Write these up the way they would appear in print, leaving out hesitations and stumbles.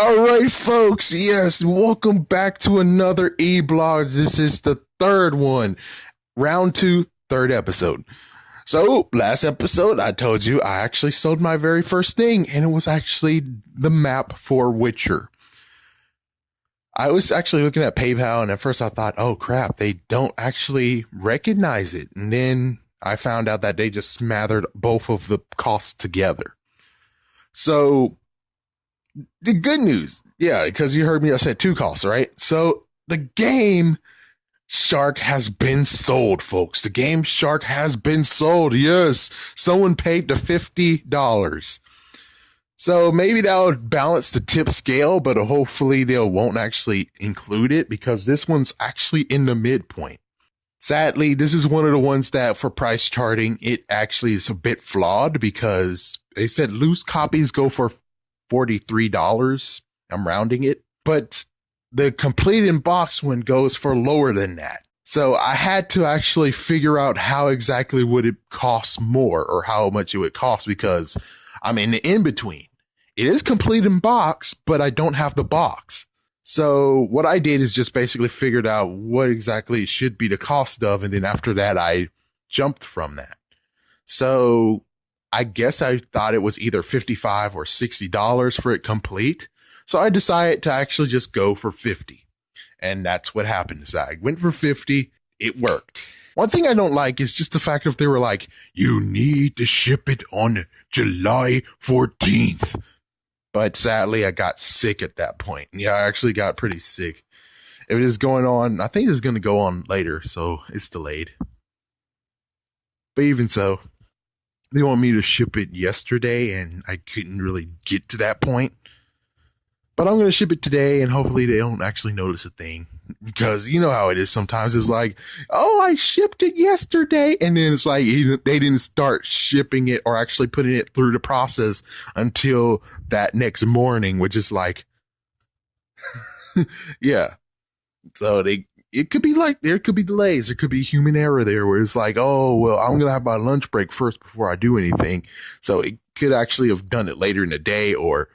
All right, folks. Yes, welcome back to another E-Blogs. This is the third one, round two, third episode. So, last episode, I told you I actually sold my very first thing, and it was actually the map for Witcher. I was actually looking at PayPal, and at first I thought, oh crap, they don't actually recognize it. And then I found out that they just smothered both of the costs together. So, the good news, yeah, because you heard me, I said two costs, right? So the game Shark has been sold, folks. The game Shark has been sold. Yes, someone paid the $50. So maybe that would balance the tip scale, but hopefully they won't actually include it because this one's actually in the midpoint. Sadly, this is one of the ones that for price charting, it actually is a bit flawed because they said loose copies go for $43. I'm rounding it, but the complete in box one goes for lower than that. So I had to actually figure out how exactly would it cost more or how much it would cost because I'm in the in between. It is complete in box, but I don't have the box. So what I did is just basically figured out what exactly it should be the cost of. And then after that, I jumped from that. So I guess I thought it was either $55 or $60 for it complete. So I decided to actually just go for 50. And that's what happened. So I went for 50. It worked. One thing I don't like is just the fact if they were like, you need to ship it on July 14th. But sadly, I got sick at that point. Yeah, I actually got pretty sick. If it is going on, I think it's going to go on later. So it's delayed. But even so, they want me to ship it yesterday, and I couldn't really get to that point. But I'm going to ship it today, and hopefully they don't actually notice a thing. Because you know how it is sometimes. It's like, oh, I shipped it yesterday. And then it's like they didn't start shipping it or actually putting it through the process until that next morning, which is like, yeah. So it could be like there could be delays. There could be human error there where it's like, oh, well, I'm going to have my lunch break first before I do anything. So it could actually have done it later in the day, or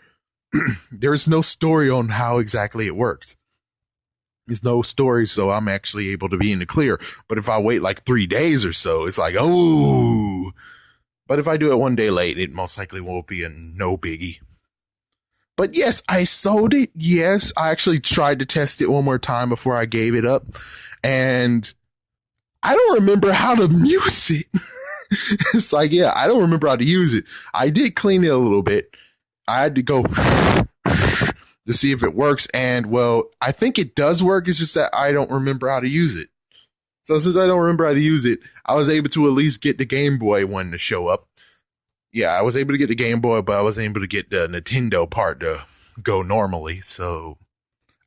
there's no story on how exactly it worked. There's no story, so I'm actually able to be in the clear. But if I wait like 3 days or so, it's like, oh. But if I do it 1 day late, it most likely won't be a no biggie. But yes, I sold it. Yes, I actually tried to test it one more time before I gave it up. And I don't remember how to use it. It's like, yeah, I don't remember how to use it. I did clean it a little bit. I had to go to see if it works. And well, I think it does work. It's just that I don't remember how to use it. So since I don't remember how to use it, I was able to at least get the Game Boy one to show up. Yeah, I was able to get the Game Boy, but I wasn't able to get the Nintendo part to go normally. So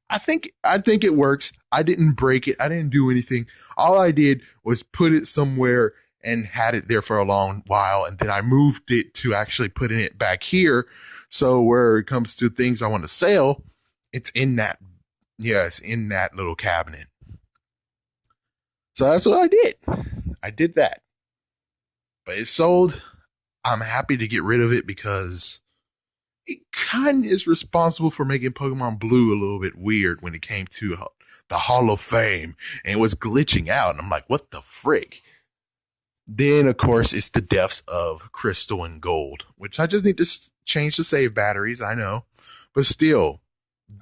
I think it works. I didn't break it. I didn't do anything. All I did was put it somewhere and had it there for a long while. And then I moved it to actually putting it back here. So where it comes to things I want to sell, it's in that, yes, in that little cabinet. So that's what I did. I did that. But it's sold. I'm happy to get rid of it because it kind of is responsible for making Pokemon Blue a little bit weird when it came to the Hall of Fame. And it was glitching out. And I'm like, what the frick? Then, of course, it's the deaths of Crystal and Gold, which I just need to change the save batteries, I know. But still,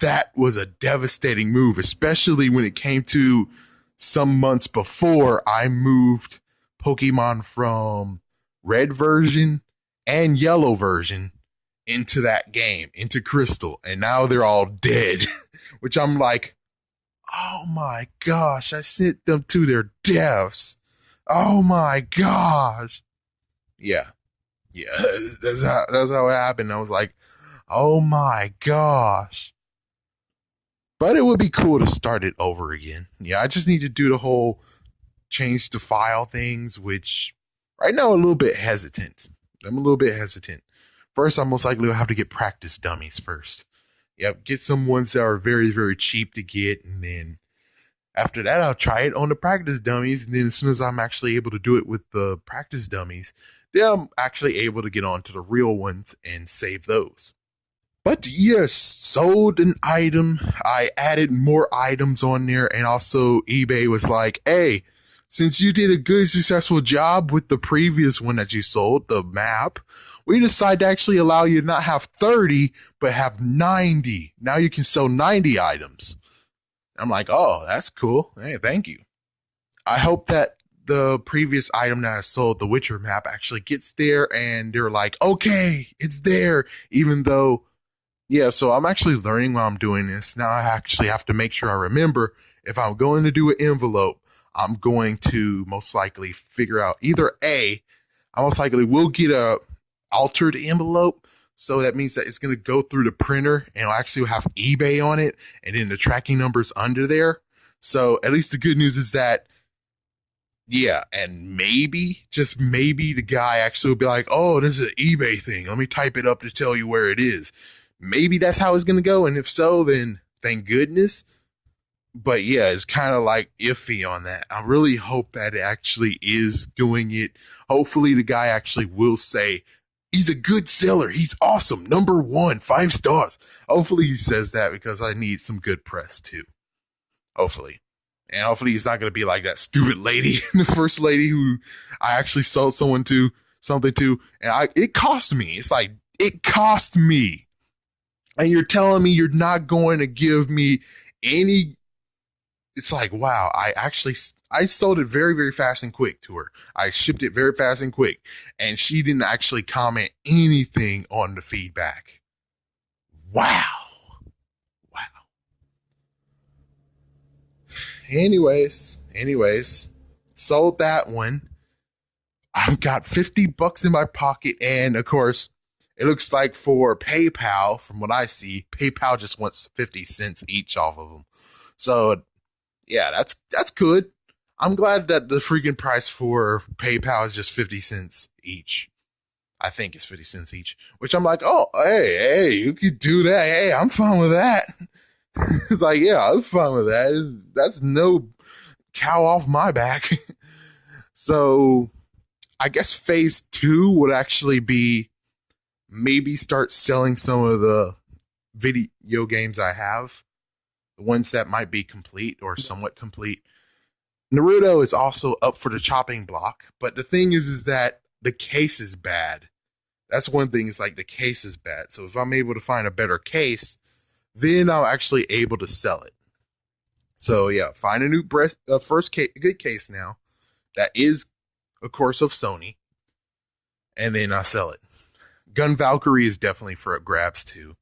that was a devastating move, especially when it came to some months before I moved Pokemon from red version and yellow version into that game, into Crystal. And now they're all dead, which I'm like, oh my gosh, I sent them to their deaths. Oh my gosh. Yeah. That's how it happened. I was like, oh my gosh. But it would be cool to start it over again. Yeah, I just need to do the whole change the file things, which right now I'm a little bit hesitant. First, I most likely will have to get practice dummies first. Yep, get some ones that are very, very cheap to get, and then after that, I'll try it on the practice dummies. And then as soon as I'm actually able to do it with the practice dummies, then I'm actually able to get on to the real ones and save those. But yes, sold an item. I added more items on there, and also eBay was like, hey, since you did a good, successful job with the previous one that you sold, the map, we decided to actually allow you to not have 30, but have 90. Now you can sell 90 items. I'm like, oh, that's cool. Hey, thank you. I hope that the previous item that I sold, the Witcher map, actually gets there, and they're like, okay, it's there, even though, yeah, so I'm actually learning while I'm doing this. Now I actually have to make sure I remember if I'm going to do an envelope, I'm going to most likely figure out either A, I most likely will get a altered envelope. So that means that it's going to go through the printer and it'll actually have eBay on it and then the tracking numbers under there. So at least the good news is that, yeah, and maybe, just maybe, the guy actually will be like, oh, this is an eBay thing. Let me type it up to tell you where it is. Maybe that's how it's going to go. And if so, then thank goodness. But yeah, it's kind of like iffy on that. I really hope that it actually is doing it. Hopefully the guy actually will say, he's a good seller. He's awesome. Number 1, 5 stars. Hopefully he says that, because I need some good press too. Hopefully. And hopefully he's not going to be like that stupid lady, the first lady who I actually sold something to, and it cost me. It's like, it cost me. And you're telling me you're not going to give me any. It's like, wow, I sold it very, very fast and quick to her. I shipped it very fast and quick. And she didn't actually comment anything on the feedback. Wow. Anyways, sold that one. I've got $50 in my pocket. And of course, it looks like for PayPal, from what I see, PayPal just wants 50 cents each off of them. So yeah, that's good. I'm glad that the freaking price for PayPal is just 50 cents each. I think it's 50 cents each, which I'm like, oh, hey, you could do that. Hey, I'm fine with that. It's like, yeah, I'm fine with that. That's no cow off my back. So I guess phase 2 would actually be maybe start selling some of the video games I have, the ones that might be complete or somewhat complete. Naruto is also up for the chopping block, but the thing is that the case is bad. That's one thing, is like the case is bad. So if I'm able to find a better case, then I'm actually able to sell it. So yeah, find a new good case now that is, of course, of Sony, and then I sell it. Gun Valkyrie is definitely for grabs too,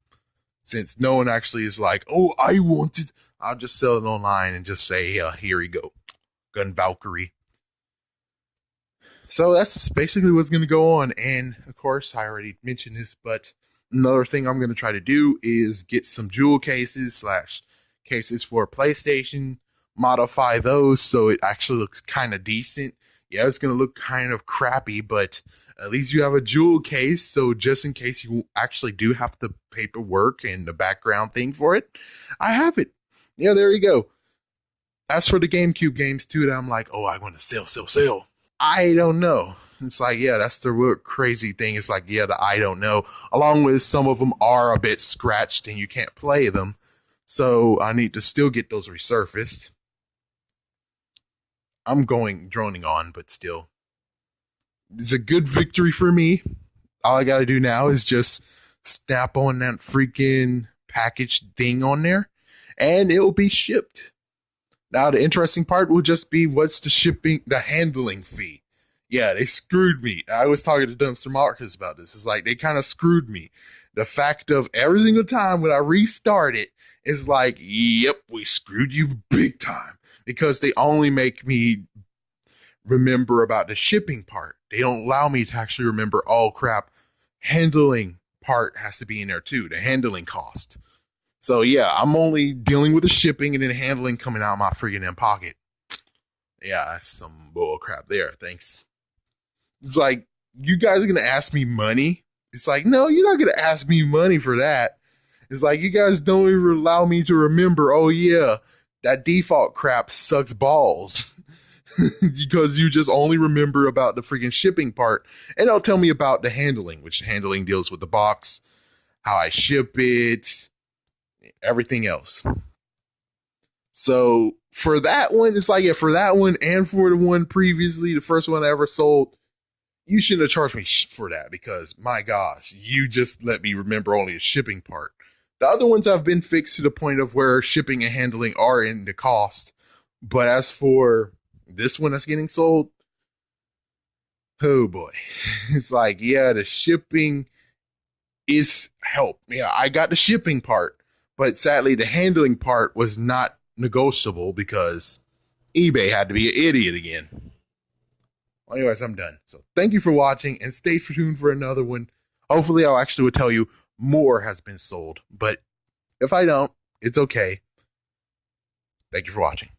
since no one actually is like, oh, I want it. I'll just sell it online and just say, yeah, here you go, Gun Valkyrie. So that's basically what's going to go on. And of course, I already mentioned this, but another thing I'm going to try to do is get some jewel cases / cases for PlayStation, modify those so it actually looks kind of decent. Yeah, it's going to look kind of crappy, but at least you have a jewel case. So just in case you actually do have the paperwork and the background thing for it, I have it. Yeah, there you go. As for the GameCube games too, that I'm like, oh, I want to sell. I don't know. It's like, yeah, that's the real crazy thing. It's like, yeah, I don't know. Along with some of them are a bit scratched and you can't play them. So I need to still get those resurfaced. I'm droning on, but still. It's a good victory for me. All I got to do now is just snap on that freaking package thing on there, and it will be shipped. Now, the interesting part will just be what's the handling fee. Yeah, they screwed me. I was talking to Dumpster Marcus about this. It's like they kind of screwed me. The fact of every single time when I restart it, it's like, yep, we screwed you big time. Because they only make me remember about the shipping part. They don't allow me to actually remember, oh crap, handling part has to be in there too, the handling cost. So yeah, I'm only dealing with the shipping and then handling coming out of my freaking pocket. Yeah, that's some bull crap there. Thanks. It's like, you guys are going to ask me money? It's like, no, you're not going to ask me money for that. It's like, you guys don't even allow me to remember, oh yeah, that default crap sucks balls. Because you just only remember about the freaking shipping part. And they'll tell me about the handling, which handling deals with the box, how I ship it, everything else. So for that one, it's like, yeah, for that one and for the one previously, the first one I ever sold, you shouldn't have charged me for that because my gosh, you just let me remember only the shipping part. The other ones have been fixed to the point of where shipping and handling are in the cost. But as for this one that's getting sold, oh boy, it's like, yeah, the shipping is help. Yeah, I got the shipping part, but sadly, the handling part was not negotiable because eBay had to be an idiot again. Well, anyways, I'm done. So thank you for watching and stay tuned for another one. Hopefully, I'll actually tell you more has been sold, but if I don't, it's okay. Thank you for watching.